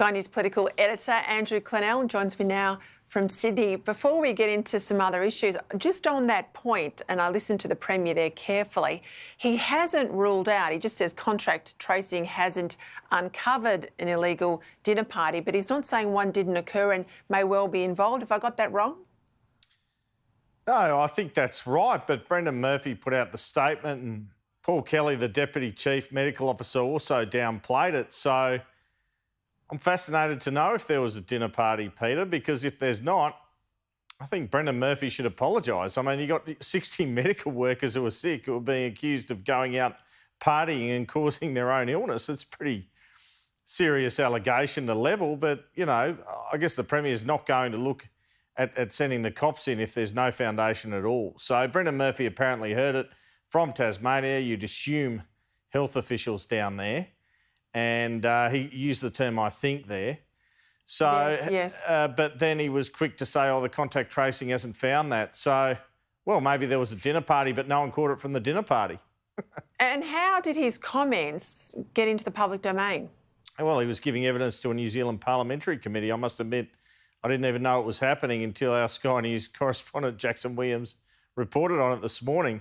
Sky News Political Editor Andrew Clennell joins me now from Sydney. Before we get into some other issues, just on that point, and I listened to the Premier there carefully, he hasn't ruled out, he just says contract tracing hasn't uncovered an illegal dinner party, but he's not saying one didn't occur and may well be involved. Have I got that wrong? No, I think that's right, but Brendan Murphy put out the statement and Paul Kelly, the Deputy Chief Medical Officer, also downplayed it. So I'm fascinated to know if there was a dinner party, Peter, because if there's not, I think Brendan Murphy should apologise. I mean, you got 60 medical workers who were sick who were being accused of going out partying and causing their own illness. It's a pretty serious allegation to level, but, you know, I guess the Premier's not going to look at sending the cops in if there's no foundation at all. So Brendan Murphy apparently heard it from Tasmania. You'd assume health officials down there. And he used the term, I think, there. So, yes. But then he was quick to say, oh, the contact tracing hasn't found that. So, well, maybe there was a dinner party, but no one caught it from the dinner party. And how did his comments get into the public domain? Well, he was giving evidence to a New Zealand Parliamentary Committee. I must admit, I didn't even know it was happening until our Sky News correspondent, Jackson Williams, reported on it this morning.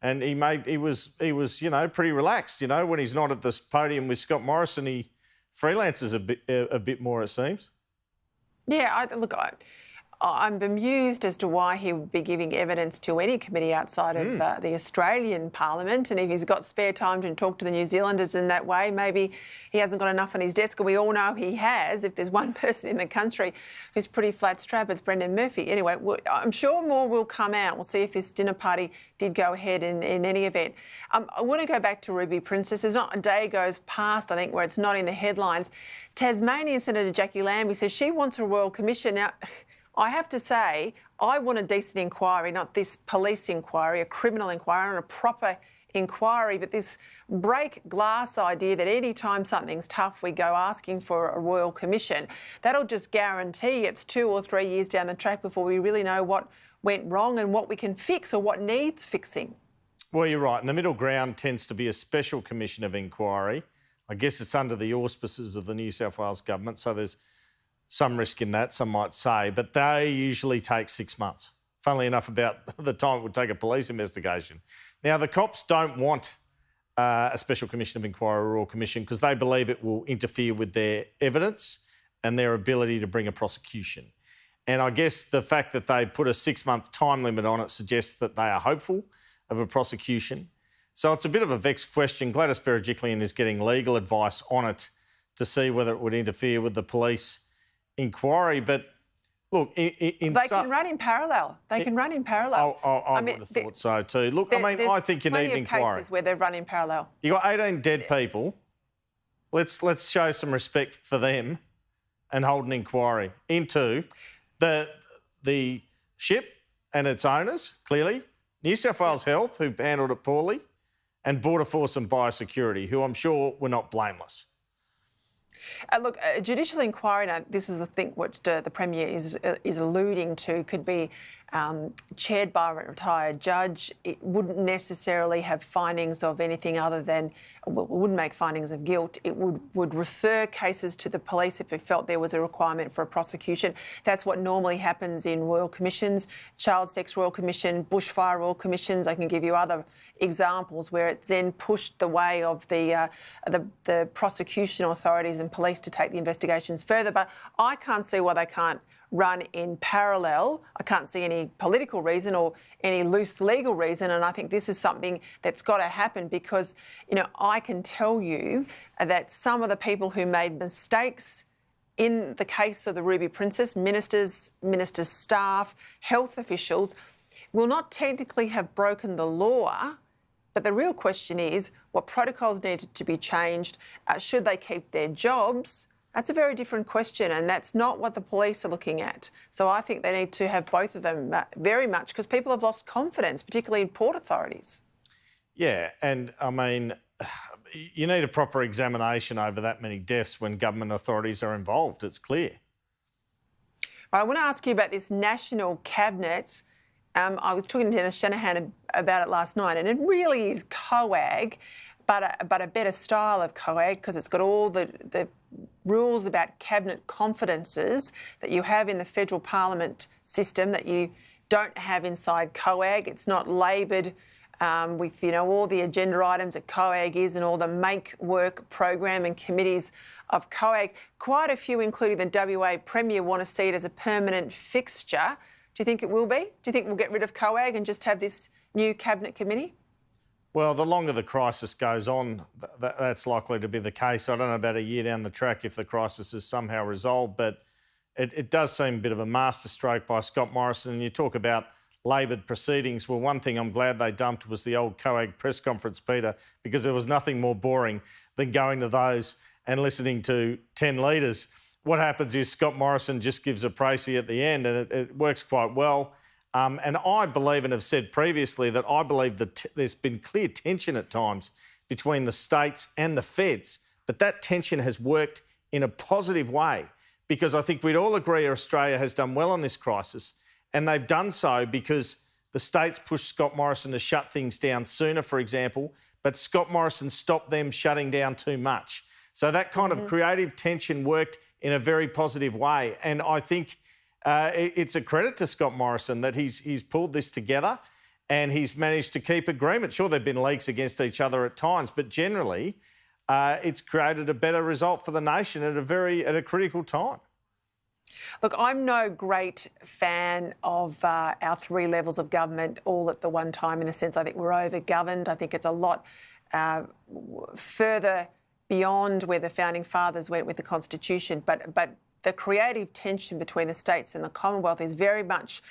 And he was, you know, pretty relaxed. You know, when he's not at this podium with Scott Morrison, he freelances a bit more, it seems. Yeah, I'm bemused as to why he would be giving evidence to any committee outside of the Australian Parliament. And if he's got spare time to talk to the New Zealanders in that way, maybe he hasn't got enough on his desk. And we all know he has. If there's one person in the country who's pretty flat-strapped, it's Brendan Murphy. Anyway, I'm sure more will come out. We'll see if this dinner party did go ahead in any event. I want to go back to Ruby Princess. There's not a day goes past, I think, where it's not in the headlines. Tasmanian Senator Jackie Lambie says she wants a royal commission. Now, I have to say, I want a decent inquiry, not this police inquiry, a criminal inquiry, and a proper inquiry, but this break glass idea that any time something's tough, we go asking for a royal commission, that'll just guarantee it's 2 or 3 years down the track before we really know what went wrong and what we can fix or what needs fixing. Well, you're right. And the middle ground tends to be a special commission of inquiry. I guess it's under the auspices of the New South Wales government, so there's some risk in that, some might say, but they usually take 6 months. Funnily enough, about the time it would take a police investigation. Now, the cops don't want a special commission of inquiry or royal commission because they believe it will interfere with their evidence and their ability to bring a prosecution. And I guess the fact that they put a 6-month time limit on it suggests that they are hopeful of a prosecution. So it's a bit of a vexed question. Gladys Berejiklian is getting legal advice on it to see whether it would interfere with the police inquiry, but look, they can run in parallel. They can run in parallel. I would have thought so too. Look, I think you need an inquiry. Cases where they run in parallel. You got 18 dead people. Let's show some respect for them and hold an inquiry into the ship and its owners. Clearly, New South Wales Health, who handled it poorly, and Border Force and Biosecurity, who I'm sure were not blameless. Look, a judicial inquiry, now this is the thing which the Premier is alluding to, could be chaired by a retired judge. It wouldn't necessarily have findings of anything other than, well, it wouldn't make findings of guilt. It would refer cases to the police if it felt there was a requirement for a prosecution. That's what normally happens in royal commissions, child sex royal commission, bushfire royal commissions. I can give you other examples where it's then pushed the way of the prosecution authorities and police to take the investigations further. But I can't see why they can't run in parallel. I can't see any political reason or any loose legal reason, and I think this is something that's got to happen because, you know, I can tell you that some of the people who made mistakes in the case of the Ruby Princess, ministers, staff, health officials, will not technically have broken the law, but the real question is what protocols needed to be changed. Should they keep their jobs? That's a very different question, and that's not what the police are looking at. So I think they need to have both of them very much because people have lost confidence, particularly in port authorities. Yeah, and I mean, you need a proper examination over that many deaths when government authorities are involved, it's clear. I want to ask you about this National Cabinet. I was talking to Dennis Shanahan about it last night, and it really is COAG, but a better style of COAG because it's got all the rules about cabinet confidences that you have in the federal parliament system that you don't have inside COAG. It's not laboured with, you know, all the agenda items that COAG is and all the make work program and committees of COAG. Quite a few, including the WA Premier, want to see it as a permanent fixture. Do you think it will be? Do you think we'll get rid of COAG and just have this new cabinet committee? Well, the longer the crisis goes on, that's likely to be the case. I don't know about a year down the track if the crisis is somehow resolved, but it does seem a bit of a masterstroke by Scott Morrison. And you talk about laboured proceedings. Well, one thing I'm glad they dumped was the old COAG press conference, Peter, because there was nothing more boring than going to those and listening to 10 leaders. What happens is Scott Morrison just gives a précis at the end, and it works quite well. And I believe, and have said previously, that I believe that there's been clear tension at times between the states and the feds, but that tension has worked in a positive way, because I think we'd all agree Australia has done well on this crisis, and they've done so because the states pushed Scott Morrison to shut things down sooner, for example, but Scott Morrison stopped them shutting down too much. So that kind of creative tension worked in a very positive way, and I think it's a credit to Scott Morrison that he's pulled this together and he's managed to keep agreement. Sure, there have been leaks against each other at times, but generally it's created a better result for the nation at a critical time. Look, I'm no great fan of our three levels of government all at the one time, in the sense I think we're over-governed. I think it's a lot further beyond where the founding fathers went with the Constitution, but the creative tension between the states and the Commonwealth is very much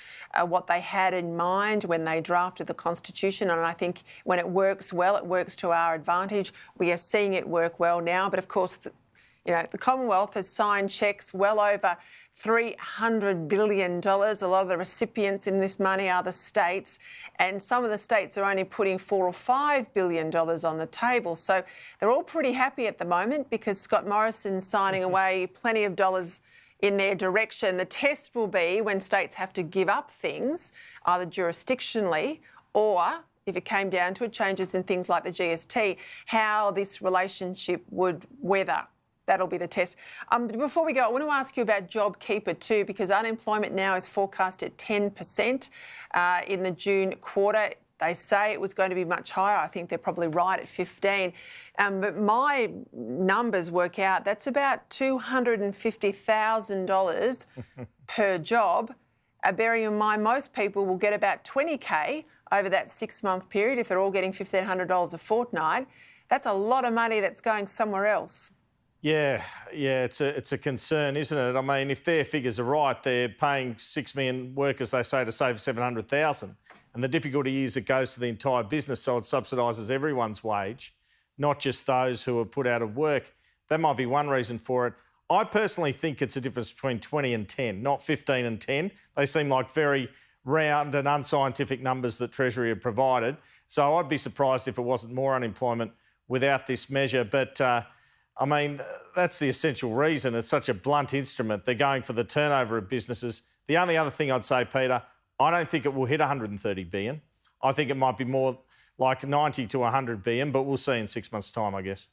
what they had in mind when they drafted the Constitution. And I think when it works well, it works to our advantage. We are seeing it work well now. But of course, you know, the Commonwealth has signed cheques well over $300 billion. A lot of the recipients in this money are the states, and some of the states are only putting $4 or $5 billion on the table. So they're all pretty happy at the moment because Scott Morrison's signing away plenty of dollars in their direction. The test will be when states have to give up things, either jurisdictionally or, if it came down to it, changes in things like the GST, how this relationship would weather. That'll be the test. Before we go, I want to ask you about JobKeeper too, because unemployment now is forecast at 10% in the June quarter. They say it was going to be much higher. I think they're probably right at 15. But my numbers work out that's about $250,000 per job. Bearing in mind most people will get about $20,000 over that 6-month period if they're all getting $1,500 a fortnight. That's a lot of money that's going somewhere else. Yeah, it's a concern, isn't it? I mean, if their figures are right, they're paying 6 million workers, they say, to save 700,000. And the difficulty is it goes to the entire business, so it subsidises everyone's wage, not just those who are put out of work. That might be one reason for it. I personally think it's a difference between 20 and 10, not 15 and 10. They seem like very round and unscientific numbers that Treasury have provided. So I'd be surprised if it wasn't more unemployment without this measure. But I mean, that's the essential reason. It's such a blunt instrument. They're going for the turnover of businesses. The only other thing I'd say, Peter, I don't think it will hit 130 billion. I think it might be more like 90 to 100 billion, but we'll see in 6 months' time, I guess.